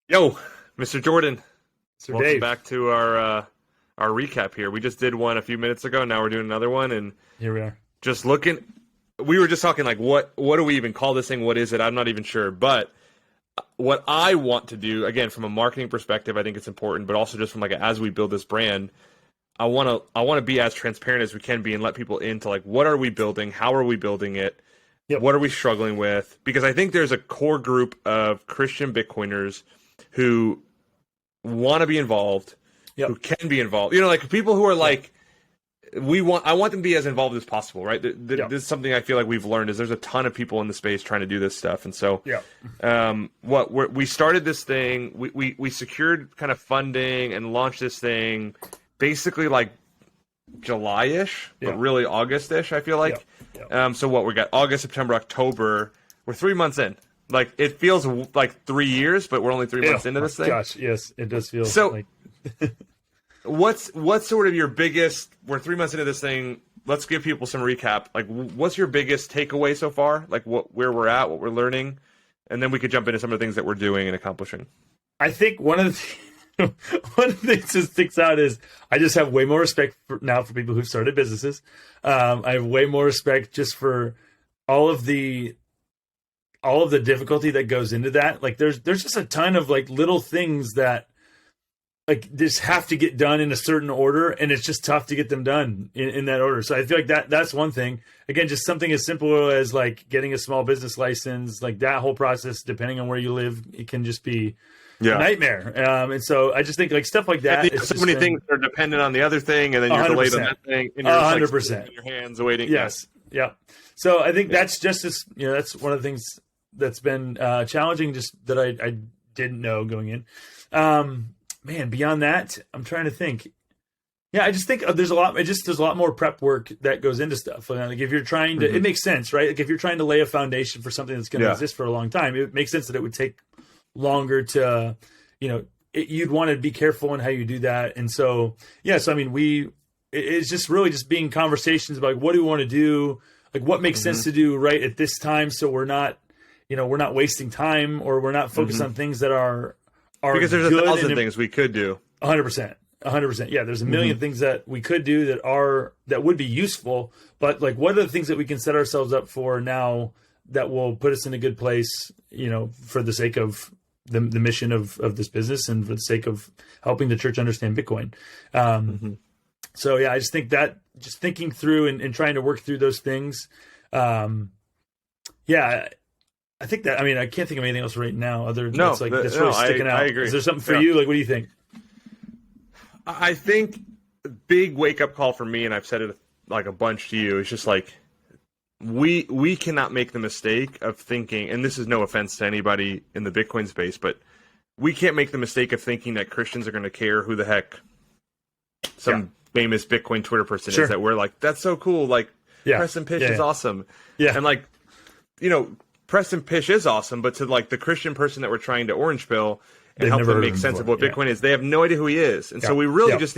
Yo, Mr. Jordan, Sir welcome Dave, back to our recap here. We just did one a few minutes ago. Now we're doing another one, and here we are. just looking. We were just talking like, what do we even call this thing? What is it? I'm not even sure. But what I want to do, again, from a marketing perspective, I think it's important. But also just from like as we build this brand, I want to be as transparent as we can be and let people into like what are we building? How are we building it? Yep. What are we struggling with? Because I think there's a core group of Christian Bitcoiners who want to be involved, Yep. who can be involved. You know, like people who are like, I want them to be as involved as possible, right? Yep. This is something I feel like we've learned is there's a ton of people in the space trying to do this stuff. And so, Yeah. we started this thing, we secured kind of funding and launched this thing basically like July-ish, Yeah. but really August-ish, I feel like. Yeah. So we got August, September, October. We're 3 months in. Like it feels like 3 years, but we're only 3 months into this thing. Gosh, yes, it does feel So- like What's sort of your biggest? We're 3 months into this thing. Let's give people some recap. Like, what's your biggest takeaway so far? Like, where we're at, what we're learning, and then we could jump into some of the things that we're doing and accomplishing. I think one of the one of the things that sticks out is I just have way more respect now for people who've started businesses. I have way more respect just for all of the difficulty that goes into that. Like there's just a ton of like little things that like just have to get done in a certain order, and it's just tough to get them done in that order. So I feel like that's one thing. Again, just something as simple as like getting a small business license, like that whole process, depending on where you live, it can just be a nightmare. And so I just think like stuff like that. So many things are dependent on the other thing, and then you're delayed on that thing, and you're 100%. just like in your hands waiting. Yes. Yeah. So I think that's just as, that's one of the things that's been challenging, just that I didn't know going in. Man, beyond that, I'm trying to think. Yeah, I just think there's a lot more prep work that goes into stuff. Like if you're trying to, it makes sense, right? Like if you're trying to lay a foundation for something that's going to exist for a long time, it makes sense that it would take longer to, you'd want to be careful in how you do that. And so, I mean, it's just really just being conversations about like, what do we want to do? Like what makes sense to do right at this time. So we're not wasting time, or we're not focused on things that are because there's good 1,000 things we could do. 100%. Yeah, there's a million things that we could do that would be useful, but like what are the things that we can set ourselves up for now that will put us in a good place, for the sake of the mission of this business and for the sake of helping the church understand Bitcoin. So yeah, I just think that just thinking through and trying to work through those things. I think that, I mean, I can't think of anything else right now other than that's really sticking out. I agree. Is there something for you? Like, what do you think? I think big wake up call for me, and I've said it like a bunch to you, is just like we cannot make the mistake of thinking, and this is no offense to anybody in the Bitcoin space, but we can't make the mistake of thinking that Christians are going to care who the heck some famous Bitcoin Twitter person is, that we're like, that's so cool. Like Preston Pish is awesome. Yeah. And like, Preston Pish is awesome, but to like the Christian person that we're trying to orange pill and help them make sense of what Bitcoin is, they have no idea who he is. And so we really just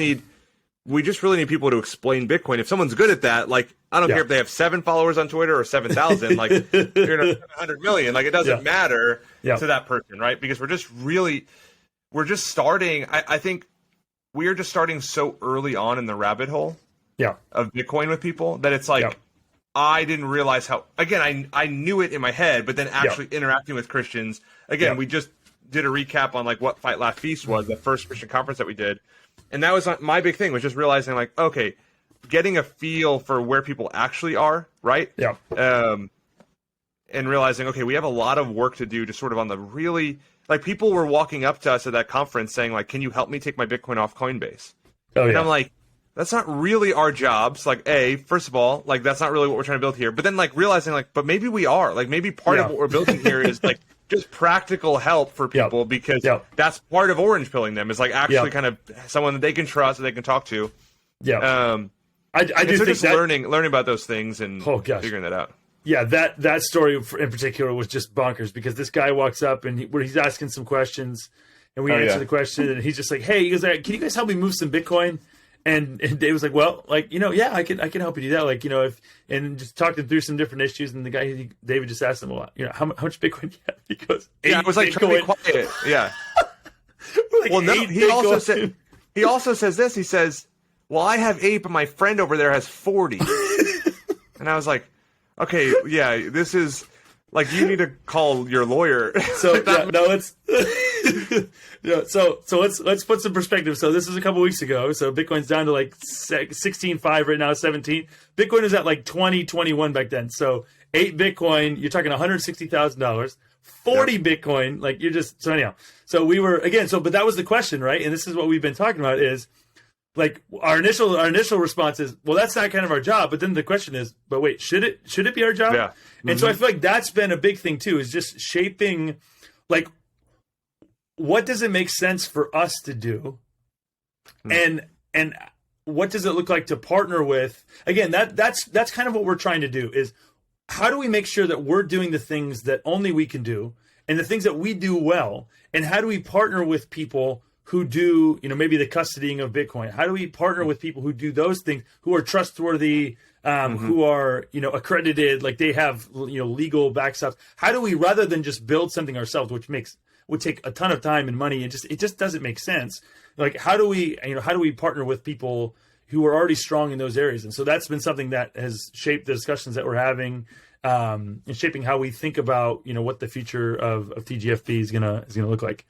really need people to explain Bitcoin. If someone's good at that, like, I don't care if they have 7 followers on Twitter or 7,000, like you're in 100 million, like it doesn't matter to that person, right? Because we're just starting. I think we are just starting so early on in the rabbit hole of Bitcoin with people that it's like, I didn't realize how, again, I knew it in my head, but then actually interacting with Christians, again, we just did a recap on like what Fight Laugh Feast was, the first Christian conference that we did. And that was my big thing, was just realizing like, okay, getting a feel for where people actually are, right? Yeah. And realizing, okay, we have a lot of work to do to sort of on the really, like people were walking up to us at that conference saying like, can you help me take my Bitcoin off Coinbase? And I'm like, that's not really our jobs. Like, first of all, like that's not really what we're trying to build here. But then like realizing like, but maybe we are. Like maybe part of what we're building here is like just practical help for people because that's part of orange pilling them, is like actually kind of someone that they can trust, that they can talk to. Yeah. I do think just learning about those things and figuring that out. Yeah, that story in particular was just bonkers, because this guy walks up and he's asking some questions, and we answer the question, and he's just like, "Hey," he goes, "Can you guys help me move some Bitcoin?" And Dave was like, "Well, like, I can help you do that. Like, and just talked him through some different issues." And the guy, David, just asked him a lot. How much Bitcoin do you have? He goes, I was like, trying to be quiet. Yeah. like well, no, 8 he also Bitcoin. says this. He says, well, I have 8, but my friend over there has 40. And I was like, okay, yeah, this is like, you need to call your lawyer. So it's yeah. So let's put some perspective. So this is a couple weeks ago. So Bitcoin's down to like 16.5 right now, 17. Bitcoin was at like 21 back then. So 8 Bitcoin, you're talking $160,000. 40 Bitcoin, like you're just so anyhow. So we were again. So but that was the question, right? And this is what we've been talking about is. Like our initial response is, well, that's not kind of our job. But then the question is, but wait, should it be our job? Yeah. Mm-hmm. And so I feel like that's been a big thing too, is just shaping, like, what does it make sense for us to do, and what does it look like to partner with? Again, that's kind of what we're trying to do is how do we make sure that we're doing the things that only we can do and the things that we do well, and how do we partner with people who do, maybe the custodying of Bitcoin? How do we partner with people who do those things, who are trustworthy, who are, accredited, like they have, legal backstops? How do we, rather than just build something ourselves, which would take a ton of time and money, and it just doesn't make sense. Like, how do we partner with people who are already strong in those areas? And so that's been something that has shaped the discussions that we're having, and shaping how we think about, what the future of TGFB is gonna look like.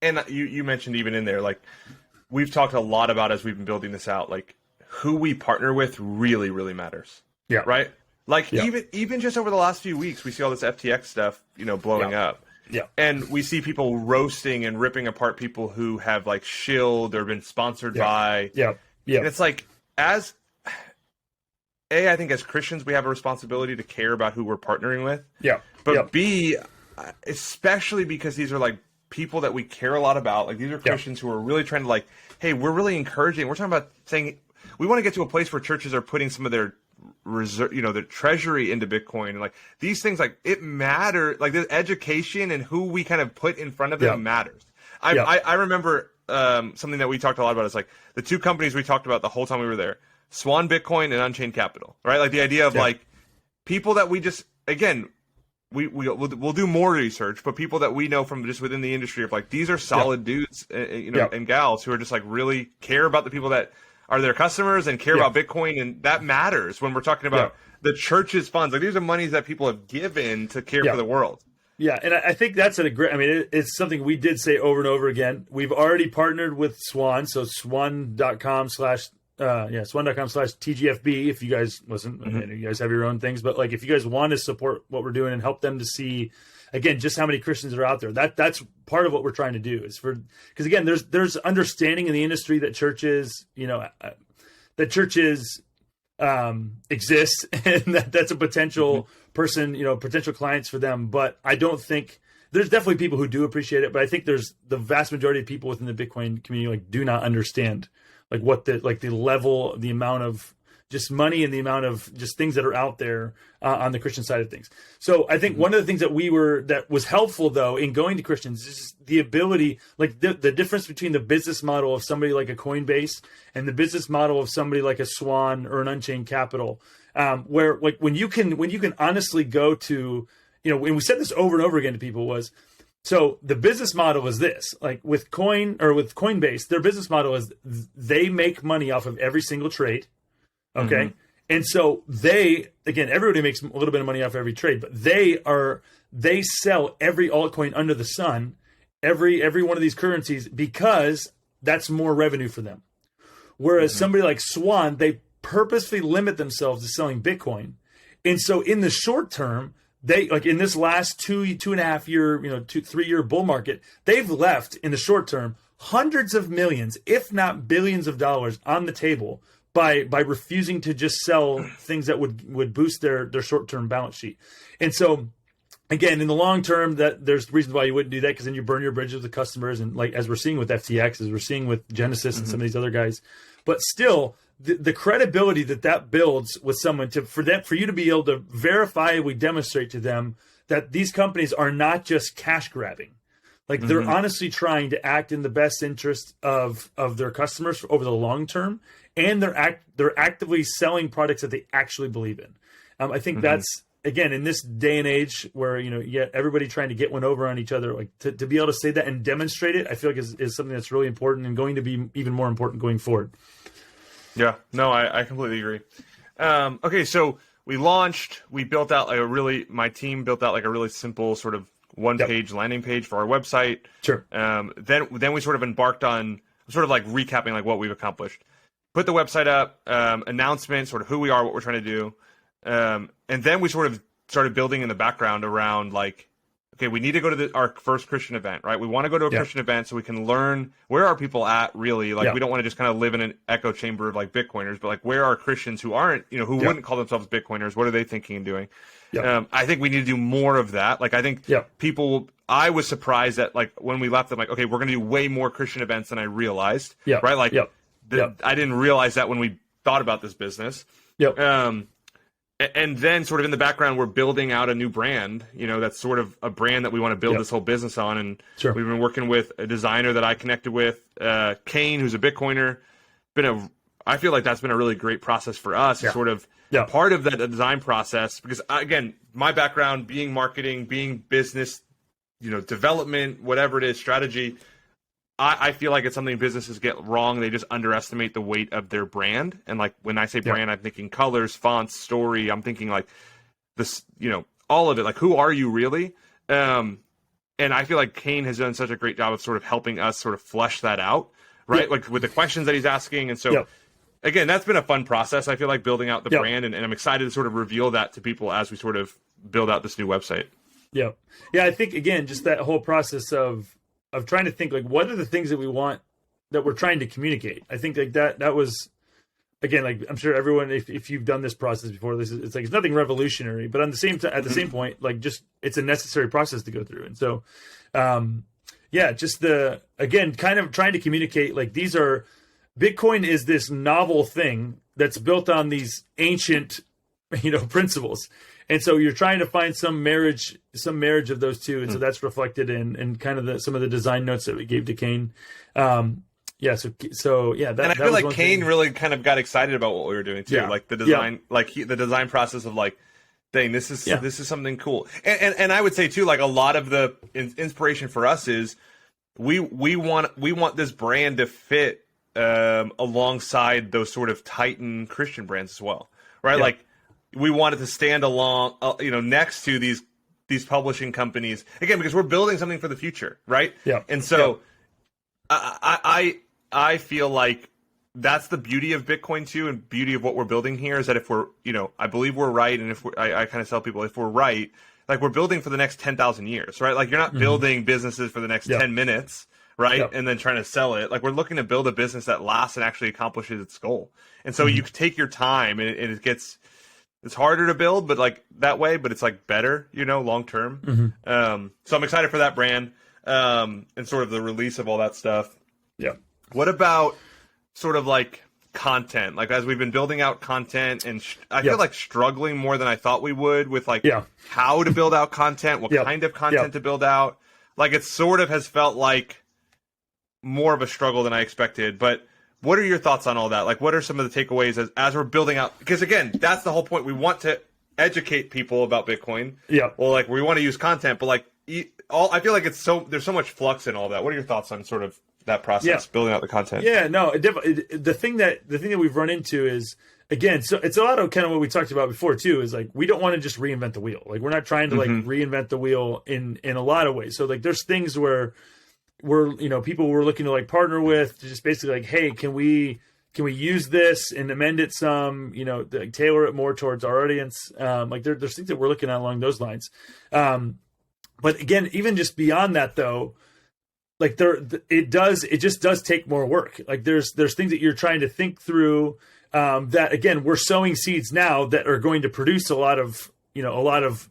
And you mentioned even in there, like, we've talked a lot about as we've been building this out, like, who we partner with really, really matters. Yeah. Right? Like, even just over the last few weeks, we see all this FTX stuff, blowing up. Yeah. And we see people roasting and ripping apart people who have, like, shilled or been sponsored by. Yeah. Yeah. And it's like, I think as Christians, we have a responsibility to care about who we're partnering with. Yeah. But B, especially because these are, like, people that we care a lot about. Like, these are Christians who are really trying to, like, hey, we're really encouraging. We're talking about saying we want to get to a place where churches are putting some of their reserve, their treasury into Bitcoin, and like these things, like, it matters. Like, the education and who we kind of put in front of them matters. I remember something that we talked a lot about is like the two companies we talked about the whole time we were there: Swan Bitcoin and Unchained Capital. Right? Like the idea of like people that we just again. We'll do more research, but people that we know from just within the industry of like, these are solid dudes, and gals who are just like really care about the people that are their customers and care about Bitcoin. And that matters when we're talking about the church's funds. Like, these are monies that people have given to care for the world. Yeah. And I think that's it's something we did say over and over again. We've already partnered with Swan. So swan.com/TGFB. If you guys listen, you guys have your own things, but like, if you guys want to support what we're doing and help them to see, again, just how many Christians are out there, that's part of what we're trying to do is because again, there's understanding in the industry that churches, exist, and that's a potential person, potential clients for them. But I don't think there's definitely people who do appreciate it, but I think there's the vast majority of people within the Bitcoin community like do not understand like what the level, the amount of just money and the amount of just things that are out there on the Christian side of things. So I think one of the things that was helpful though in going to Christians is the ability, like the difference between the business model of somebody like a Coinbase and the business model of somebody like a Swan or an Unchained Capital, where like when you can honestly go to, and we said this over and over again to people was, so the business model is this, like with Coinbase, their business model is they make money off of every single trade. Okay. And so everybody makes a little bit of money off every trade, but they sell every altcoin under the sun, every one of these currencies, because that's more revenue for them. Whereas somebody like Swan, they purposely limit themselves to selling Bitcoin. And so in the short term, they like in this last 2.5 year, 3-year bull market, they've left in the short term hundreds of millions, if not billions of dollars on the table by refusing to just sell things that would boost their short-term balance sheet. And so again, in the long term, that there's reasons why you wouldn't do that, because then you burn your bridges with customers, and like as we're seeing with FTX, as we're seeing with Genesis and some of these other guys. But still, the credibility that builds with someone for you to be able to verifiably demonstrate to them that these companies are not just cash grabbing. Like they're honestly trying to act in the best interest of their customers over the long term, and they're actively selling products that they actually believe in. I think that's again, in this day and age where, you get everybody trying to get one over on each other, like to be able to say that and demonstrate it, I feel like is something that's really important and going to be even more important going forward. Yeah, no, I completely agree. Okay, so we built out my team built out like a really simple sort of one-page landing page for our website. Sure. Then we sort of embarked on sort of like recapping like what we've accomplished. Put the website up, announcement, sort of who we are, what we're trying to do. And then we sort of started building in the background around like, okay, we need to go to our first Christian event, right? We want to go to a Christian event so we can learn where are people at really. Like we don't want to just kind of live in an echo chamber of like Bitcoiners, but like where are Christians who aren't, who wouldn't call themselves Bitcoiners? What are they thinking and doing? I think we need to do more of that. Like I think I was surprised that like when we left, I'm like, okay, we're going to do way more Christian events than I realized. Right? Like I didn't realize that when we thought about this business. And then sort of in the background, we're building out a new brand, that's sort of a brand that we want to build this whole business on. And we've been working with a designer that I connected with, Kane, who's a Bitcoiner. I feel like that's been a really great process for us. Sort of part of that design process, because again, my background being marketing, being business, development, whatever it is, strategy, I feel like it's something businesses get wrong. They just underestimate the weight of their brand. And like when I say brand, I'm thinking colors, fonts, story. I'm thinking like this, all of it. Like, who are you really? And I feel like Kane has done such a great job of sort of helping us sort of flesh that out, right? Like with the questions that he's asking. And so again, that's been a fun process. I feel like building out the brand, and I'm excited to sort of reveal that to people as we sort of build out this new website. Yeah. I think again, just that whole process of trying to think like, what are the things that we want that we're trying to communicate? I think like that was, again, like I'm sure everyone, if you've done this process before, it's like, it's nothing revolutionary, but at the same point, like just, it's a necessary process to go through. And so, just again, kind of trying to communicate, like Bitcoin is this novel thing that's built on these ancient, principles. And so you're trying to find some marriage of those two. And so that's reflected in kind of some of the design notes that we gave to Kane. And I feel like Kane really kind of got excited about what we were doing too. Like the design, the design process of like, dang, this is something cool. And I would say too, like a lot of the inspiration for us is we want this brand to fit alongside those sort of Titan Christian brands as well, right? Like we want it to stand along, next to these publishing companies again, because we're building something for the future, right? And so I feel like that's the beauty of Bitcoin too, and beauty of what we're building here is that if we're, I believe we're right, and if I kind of tell people if we're right, like we're building for the next 10,000 years, right? Like you're not building businesses for the next 10 minutes, right? And then trying to sell it. Like we're looking to build a business that lasts and actually accomplishes its goal. And so you take your time, and it's harder to build, but like that way, but it's like better, long term. So I'm excited for that brand, and sort of the release of all that stuff. What about sort of like content? Like as we've been building out content, and I feel like struggling more than I thought we would with like how to build out content, what kind of content to build out. Like it sort of has felt like more of a struggle than I expected, but what are your thoughts on all that? Like, what are some of the takeaways as we're building out? Because again, that's the whole point. We want to educate people about Bitcoin. Well, like we want to use content, but like I feel like there's so much flux in all that. What are your thoughts on sort of that process, building out the content? The thing that we've run into is, again, so it's a lot of kind of what we talked about before too, is like we don't want to just reinvent the wheel. Like we're not trying to like reinvent the wheel in a lot of ways. So like there's things where people we're looking to like partner with to just basically like, hey, can we use this and amend it some, like tailor it more towards our audience? Like there's things that we're looking at along those lines. But again, even just beyond that though, like it just does take more work. Like there's things that you're trying to think through, that again, we're sowing seeds now that are going to produce a lot of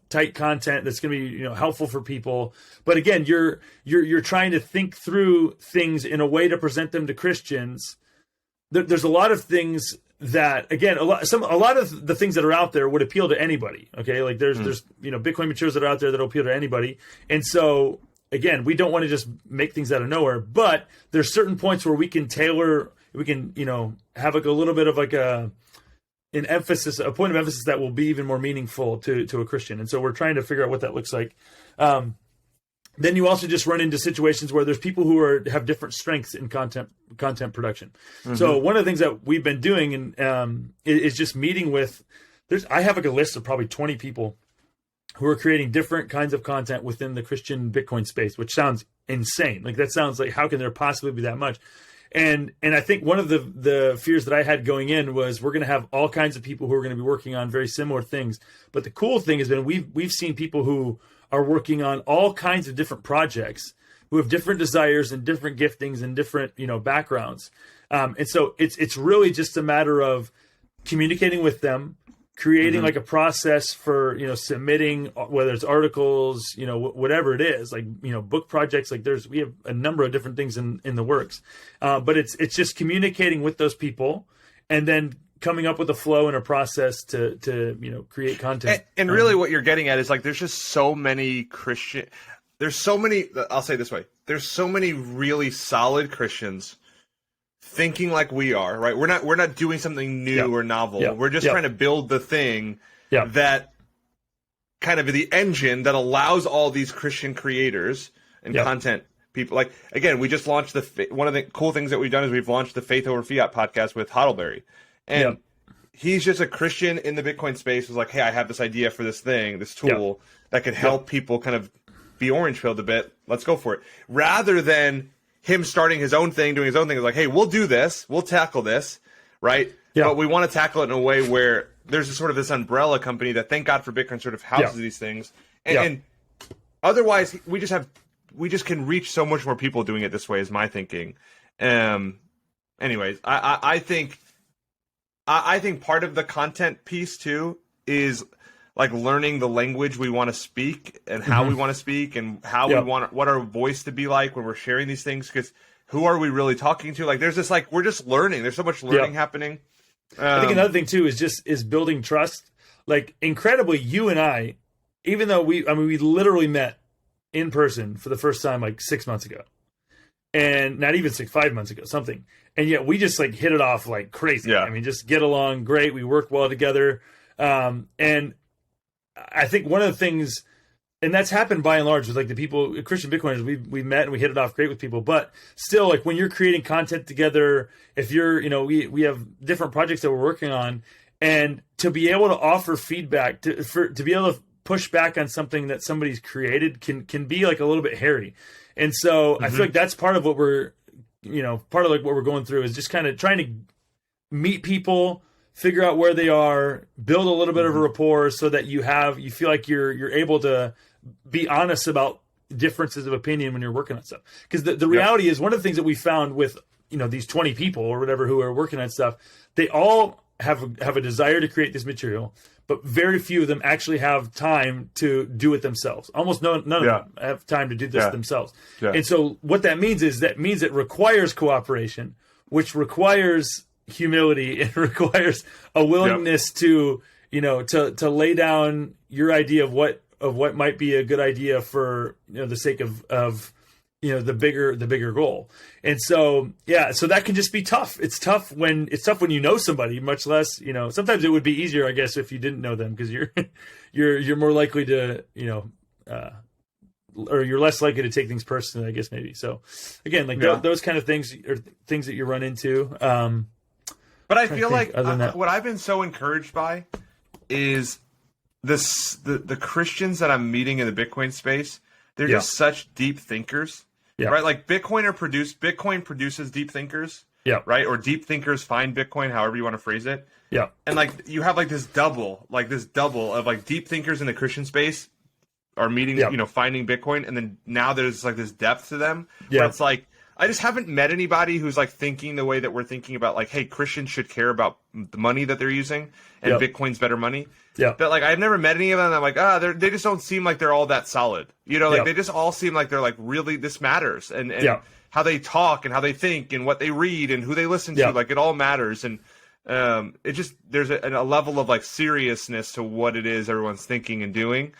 tight content that's going to be, helpful for people. But again, you're trying to think through things in a way to present them to Christians. There's a lot of things that, again, a lot of the things that are out there would appeal to anybody. Okay. Like there's Bitcoin materials that are out there that will appeal to anybody. And so again, we don't want to just make things out of nowhere, but there's certain points where we can tailor, have like a little bit of like a a point of emphasis that will be even more meaningful to a Christian. And so we're trying to figure out what that looks like. Then you also just run into situations where there's people who have different strengths in content production. Mm-hmm. So one of the things that we've been doing is just meeting with. I have like a list of probably 20 people who are creating different kinds of content within the Christian Bitcoin space, which sounds insane. Like that sounds like, how can there possibly be that much? And I think one of the fears that I had going in was we're going to have all kinds of people who are going to be working on very similar things. But the cool thing has been we've seen people who are working on all kinds of different projects, who have different desires and different giftings and different, backgrounds. And so it's really just a matter of communicating with them, creating like a process for, submitting, whether it's articles, whatever it is, like, book projects, like we have a number of different things in the works. But it's just communicating with those people and then coming up with a flow and a process to create content. And really what you're getting at is like, there's just so many I'll say it this way. There's so many really solid Christians thinking like we are, right? We're not doing something new or novel. We're just trying to build the thing that kind of the engine that allows all these Christian creators and content people. Like, again, we just launched one of the cool things that we've done is we've launched the Faith Over Fiat podcast with Hodlberry. And he's just a Christian in the Bitcoin space who's like, hey, I have this idea for this thing, this tool that could help people kind of be orange pilled a bit. Let's go for it. Rather than him starting his own thing, doing his own thing, is like, hey, we'll do this, we'll tackle this, right? Yeah. But we want to tackle it in a way where there's this sort of this umbrella company that, thank God for Bitcoin, sort of houses these things. And otherwise, we just can reach so much more people doing it this way, is my thinking. Anyways, I think part of the content piece too is like learning the language we want to speak and how we want to speak and how we want what our voice to be like when we're sharing these things. Because who are we really talking to? Like, there's this, like, we're just learning. There's so much learning happening. I think another thing too is building trust. Like, incredibly, you and I, even though we literally met in person for the first time like 6 months ago, and not even 5 months ago, something. And yet we just like hit it off like crazy. Yeah. I mean, just get along great. We work well together. And I think one of the things, and that's happened by and large with like the people, Christian Bitcoiners, we met and we hit it off great with people. But still, like, when you're creating content together, if you're, we have different projects that we're working on, and to be able to offer feedback, to be able to push back on something that somebody's created can be like a little bit hairy. And so I feel like that's part of what we're, part of like what we're going through is just kind of trying to meet people, figure out where they are, build a little bit of a rapport so that you feel like you're able to be honest about differences of opinion when you're working on stuff. Because the reality is, one of the things that we found with, these 20 people or whatever who are working on stuff, they all have a desire to create this material, but very few of them actually have time to do it themselves. Almost none of them have time to do this themselves. Yeah. And so what that means is it requires cooperation, which requires humility. It requires a willingness to lay down your idea of what might be a good idea for the sake of the bigger goal. And so so that can just be tough. It's tough when you know somebody, much less sometimes it would be easier, I guess, if you didn't know them, because you're more likely to or you're less likely to take things personally, I guess, maybe. So again, like those kind of things are things that you run into. But I feel like what I've been so encouraged by is the Christians that I'm meeting in the Bitcoin space. They're just such deep thinkers, right? Like Bitcoin produces deep thinkers, right? Or deep thinkers find Bitcoin, however you want to phrase it. Yeah. And like you have like this double of like deep thinkers in the Christian space are meeting, finding Bitcoin, and then now there's like this depth to them. Yeah. Where it's like, I just haven't met anybody who's like thinking the way that we're thinking about, like, hey, Christians should care about the money that they're using, and Bitcoin's better money. Yeah. But like, I've never met any of them. I'm like, they just don't seem like they're all that solid. They just all seem like they're like, really, this matters, and how they talk and how they think and what they read and who they listen to, like, it all matters. And it just, there's a level of like seriousness to what it is everyone's thinking and doing.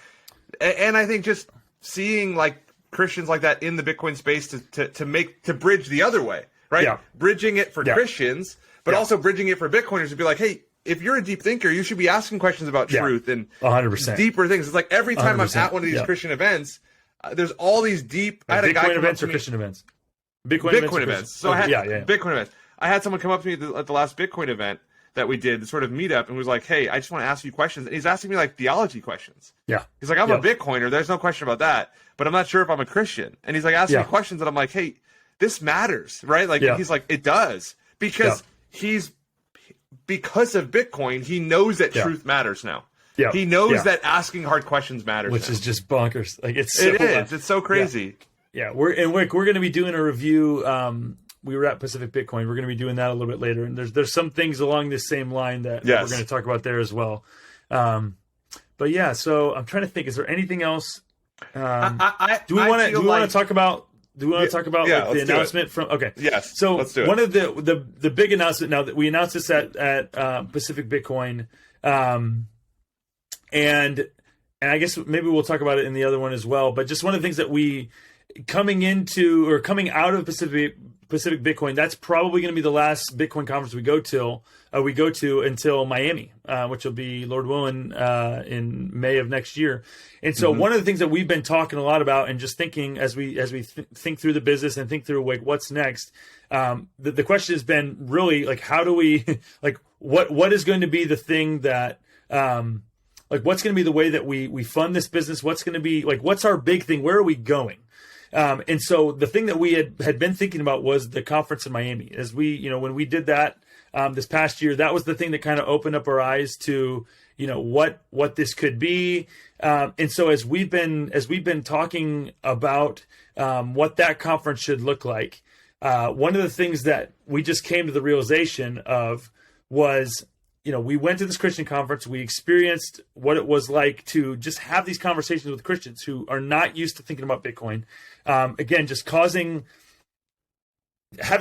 And I think just seeing like Christians like that in the Bitcoin space to bridge the other way, right? Yeah. Bridging it for Christians, but also bridging it for Bitcoiners to be like, hey, if you're a deep thinker, you should be asking questions about truth and 100%. deeper things. It's like every time I'm 100%. at one of these Christian events, there's all these deep. I had a guy Bitcoin events or Christian events? Bitcoin events. So I had Bitcoin events. I had someone come up to me at the last Bitcoin event that we did, the sort of meetup, and was like, "Hey, I just want to ask you questions." And he's asking me like theology questions. Yeah. He's like, "I'm a Bitcoiner. There's no question about that, but I'm not sure if I'm a Christian." And he's like asking me questions, and I'm like, "Hey, this matters, right?" Like he's like, "It does," because because of Bitcoin, he knows that truth matters now. Yeah. He knows that asking hard questions matters, which now. is just bonkers. Like it's so crazy. Yeah. We're going to be doing a review. We were at Pacific Bitcoin. We're going to be doing that a little bit later, and there's some things along this same line that we're going to talk about there as well. But yeah, so I'm trying to think. Is there anything else? Do we want to talk about? Do we want to talk about the announcement from? Okay. Yes. So let's do it. One of the big announcement now that we announced this at Pacific Bitcoin, and I guess maybe we'll talk about it in the other one as well. But just one of the things that we coming out of Pacific Bitcoin, that's probably going to be the last Bitcoin conference we go to until Miami, which will be, Lord willing, in May of next year. And so one of the things that we've been talking a lot about and just thinking as we think through the business and think through like what's next, the question has been really like, how do we like what is going to be the thing that like what's going to be the way that we fund this business? What's going to be like, what's our big thing? Where are we going? And so the thing that we had been thinking about was the conference in Miami. As we, when we did that this past year, that was the thing that kind of opened up our eyes to, what this could be. And so as we've been talking about what that conference should look like, one of the things that we just came to the realization of was, we went to this Christian conference. We experienced what it was like to just have these conversations with Christians who are not used to thinking about Bitcoin. Again, just having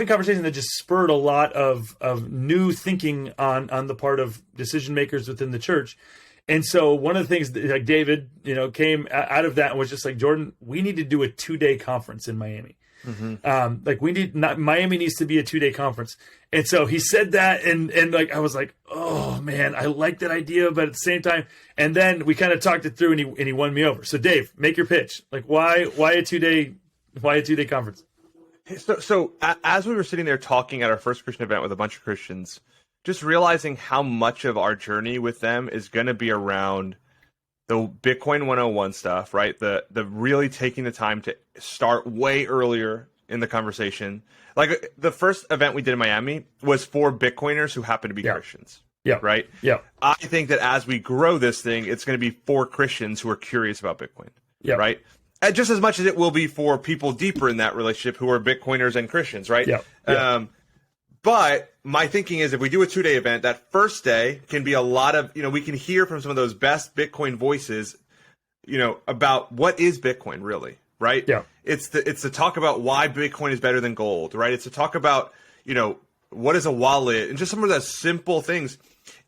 conversations that just spurred a lot of new thinking on the part of decision makers within the church. And so one of the things that, like David, came out of that and was just like, Jordan, we need to do a 2-day conference in Miami. Miami needs to be a 2-day conference. And so he said that, and like I was like, oh man, I like that idea, but at the same time, and then we kind of talked it through, and he won me over. So Dave, make your pitch. Like why a 2-day conference? So as we were sitting there talking at our first Christian event with a bunch of Christians, just realizing how much of our journey with them is going to be around the Bitcoin 101 stuff, right? The really taking the time to start way earlier in the conversation. Like the first event we did in Miami was for Bitcoiners who happen to be Christians. Yeah. Right? Yeah. I think that as we grow this thing, it's going to be for Christians who are curious about Bitcoin. Yeah. Right? And just as much as it will be for people deeper in that relationship who are Bitcoiners and Christians, right? Yeah. But my thinking is if we do a 2-day event, that first day can be a lot of, we can hear from some of those best Bitcoin voices, about what is Bitcoin really, right? Yeah. It's to talk about why Bitcoin is better than gold, right? It's to talk about, what is a wallet and just some of those simple things.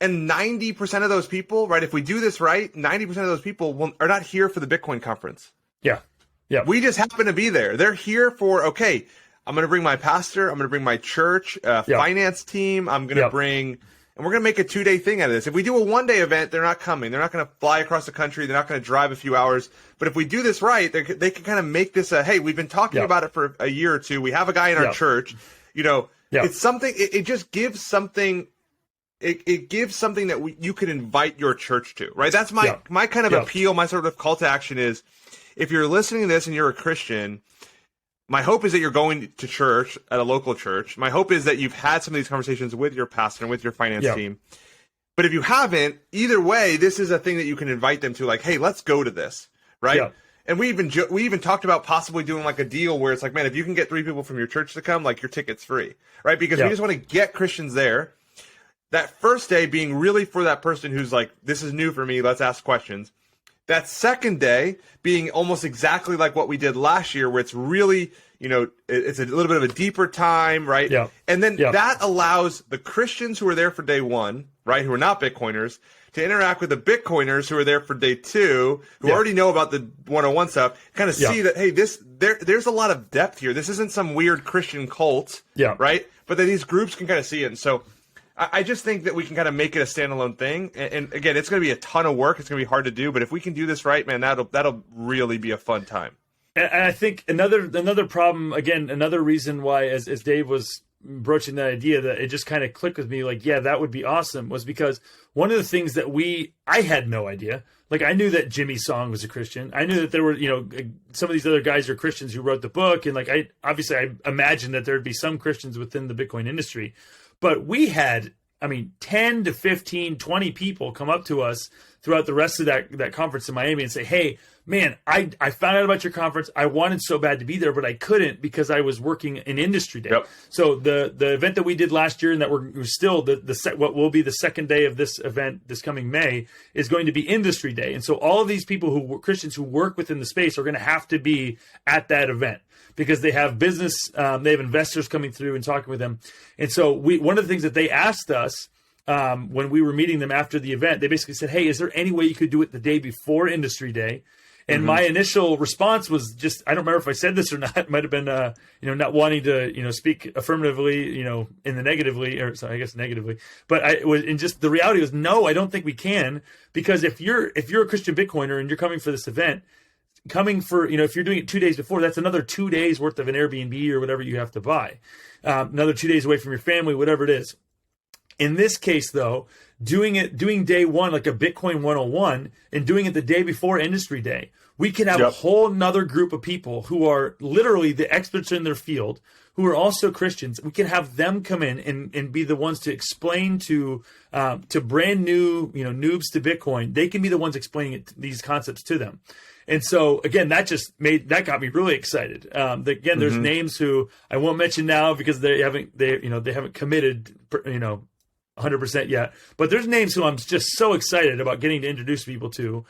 And 90% of those people, right, if we do this right, 90% of those people are not here for the Bitcoin conference. Yeah. Yeah. We just happen to be there. They're here for, okay, I'm going to bring my pastor. I'm going to bring my church finance team. I'm going to bring, and we're going to make a 2-day thing out of this. If we do a 1-day event, they're not coming. They're not going to fly across the country. They're not going to drive a few hours. But if we do this right, they can kind of make this hey, we've been talking about it for a year or two. We have a guy in our church. It's something. It just gives something. It gives something that you can invite your church to, right? That's my kind of appeal. My sort of call to action is, if you're listening to this and you're a Christian, my hope is that you're going to church at a local church. My hope is that you've had some of these conversations with your pastor and with your finance team. But if you haven't, either way, this is a thing that you can invite them to, like, hey, let's go to this, right? Yeah. And we even talked about possibly doing like a deal where it's like, man, if you can get 3 people from your church to come, like your ticket's free, right? Because we just want to get Christians there. That first day being really for that person who's like, this is new for me, let's ask questions. That second day being almost exactly like what we did last year, where it's really, it's a little bit of a deeper time, right? Yeah. And then that allows the Christians who are there for day 1, right, who are not Bitcoiners, to interact with the Bitcoiners who are there for day 2, who already know about the 101 stuff, kind of see that, hey, there's a lot of depth here. This isn't some weird Christian cult, right? But that these groups can kind of see it. And so I just think that we can kind of make it a standalone thing. And again, it's going to be a ton of work. It's going to be hard to do. But if we can do this right, man, that'll really be a fun time. And I think another problem, again, another reason why, as Dave was broaching that idea, that it just kind of clicked with me, like, yeah, that would be awesome, was because one of the things that I had no idea. Like, I knew that Jimmy Song was a Christian. I knew that there were, some of these other guys are Christians who wrote the book. And like, I imagined that there'd be some Christians within the Bitcoin industry. But we had, 10 to 15, 20 people come up to us throughout the rest of that conference in Miami and say, hey, man, I found out about your conference. I wanted so bad to be there, but I couldn't because I was working an industry day. Yep. So the event that we did last year, and that we're still what will be the second day of this event this coming May, is going to be industry day. And so all of these people Christians who work within the space are going to have to be at that event, because they have business, they have investors coming through and talking with them. And so one of the things that they asked us when we were meeting them after the event, they basically said, hey, is there any way you could do it the day before industry day? And my initial response was just, I don't remember if I said this or not. It might have been, not wanting to, speak affirmatively, in the negatively, or sorry, I guess negatively. But the reality was, no, I don't think we can, because if you're a Christian Bitcoiner and you're coming for this event, if you're doing it 2 days before, that's another 2 days worth of an Airbnb or whatever you have to buy, another 2 days away from your family, whatever it is. In this case, though, doing day one, like a Bitcoin 101, and doing it the day before industry day, we can have a whole nother group of people who are literally the experts in their field, who are also Christians. We can have them come in and be the ones to explain to brand new, noobs to Bitcoin. They can be the ones explaining these concepts to them. And so again, that got me really excited. Again, there's names who I won't mention now because they haven't committed, 100% yet. But there's names who I'm just so excited about getting to introduce people to,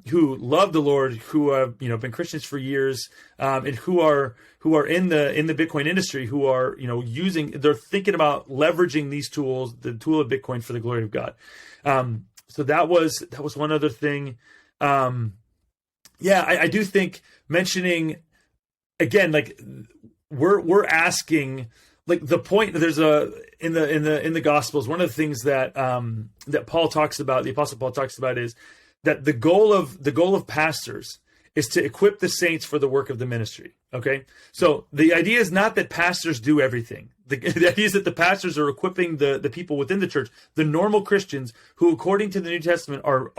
who love the Lord, who have been Christians for years, and who are in the Bitcoin industry, who are they're thinking about leveraging these tools, the tool of Bitcoin, for the glory of God. So that was one other thing. I do think mentioning again, like we're asking, like the point, there's in the Gospels, one of the things that Paul talks about, the Apostle Paul talks about, is that the goal of pastors is to equip the saints for the work of the ministry. Okay, so the idea is not that pastors do everything. The idea is that the pastors are equipping the people within the church, the normal Christians who, according to the New Testament, are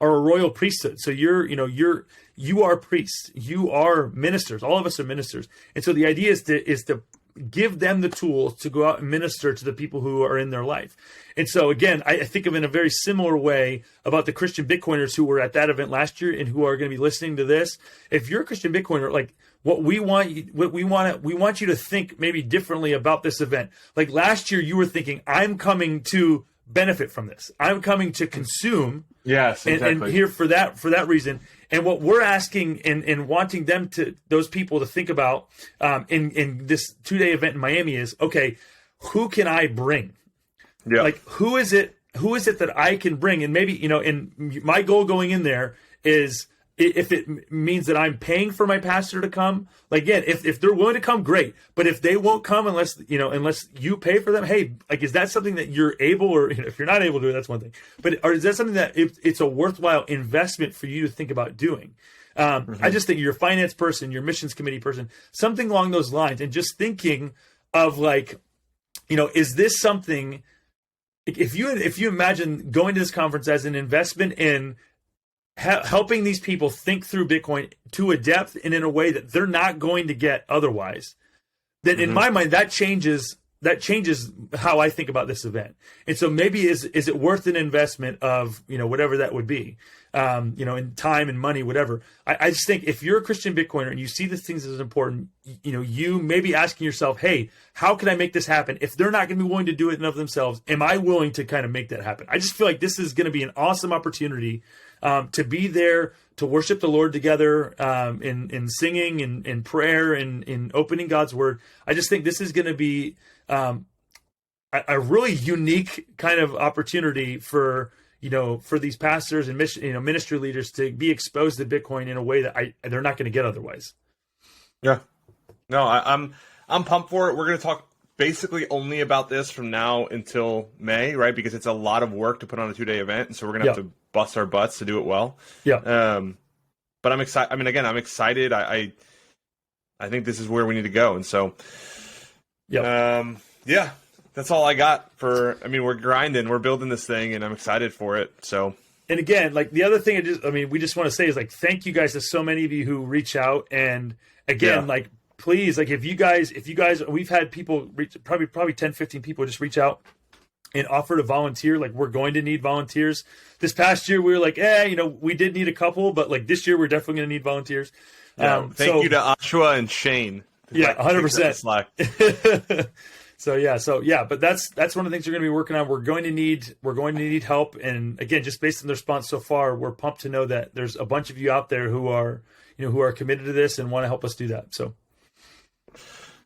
a royal priesthood. So you are priests, you are ministers. All of us are ministers, and so the idea is to give them the tools to go out and minister to the people who are in their life. And so again, I think of in a very similar way about the Christian Bitcoiners who were at that event last year and who are going to be listening to this. If you're a Christian Bitcoiner, like we want you to think maybe differently about this event. Like last year, you were thinking, I'm coming to benefit from this. I'm coming to consume. Yes, exactly. And here for that reason. And what we're asking and wanting those people to think about in this 2-day event in Miami is, okay, who can I bring? Yeah. Like who is it that I can bring? And maybe, and my goal going in there is, if it means that I'm paying for my pastor to come, like, again, if they're willing to come, great. But if they won't come unless you pay for them, hey, like, is that something that you're able, or if you're not able to do it, that's one thing. But is that something that it's a worthwhile investment for you to think about doing? I just think you're a finance person, you're a missions committee person, something along those lines, and just thinking of like, is this something? If you imagine going to this conference as an investment in helping these people think through Bitcoin to a depth and in a way that they're not going to get otherwise, then in my mind, that changes how I think about this event. And so maybe is it worth an investment of, whatever that would be, in time and money, whatever. I just think if you're a Christian Bitcoiner and you see these things as important, you may be asking yourself, hey, how can I make this happen? If they're not going to be willing to do it in of themselves, am I willing to kind of make that happen? I just feel like this is going to be an awesome opportunity to be there, to worship the Lord together, in singing and in prayer and in opening God's word. I just think this is going to be a really unique kind of opportunity for these pastors and ministry leaders to be exposed to Bitcoin in a way that they're not going to get otherwise. Yeah, no, I'm pumped for it. We're going to talk basically only about this from now until May, right? Because it's a lot of work to put on a 2-day event, and so we're gonna have to bust our butts to do it well. Yeah. But I'm excited. I mean, again, I'm excited. I think this is where we need to go, and so, yeah, that's all I got for. I mean, we're grinding, we're building this thing, and I'm excited for it. So, and again, like the other thing, we just want to say is like thank you guys to so many of you who reach out, and again, like please, like if you guys, we've had people reach, probably 10, 15 people just reach out and offer to volunteer. Like we're going to need volunteers. This past year we were like, we did need a couple, but like this year we're definitely going to need volunteers. Thank you to Ashwa and Shane. 100%. But that's one of the things we're going to be working on. We're going to need help. And again, just based on the response so far, we're pumped to know that there's a bunch of you out there who are committed to this and want to help us do that. So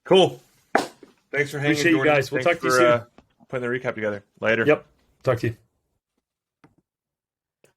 cool. Thanks for hanging. Appreciate you guys. We'll talk to you soon. Putting the recap together. Later. Yep. Talk to you.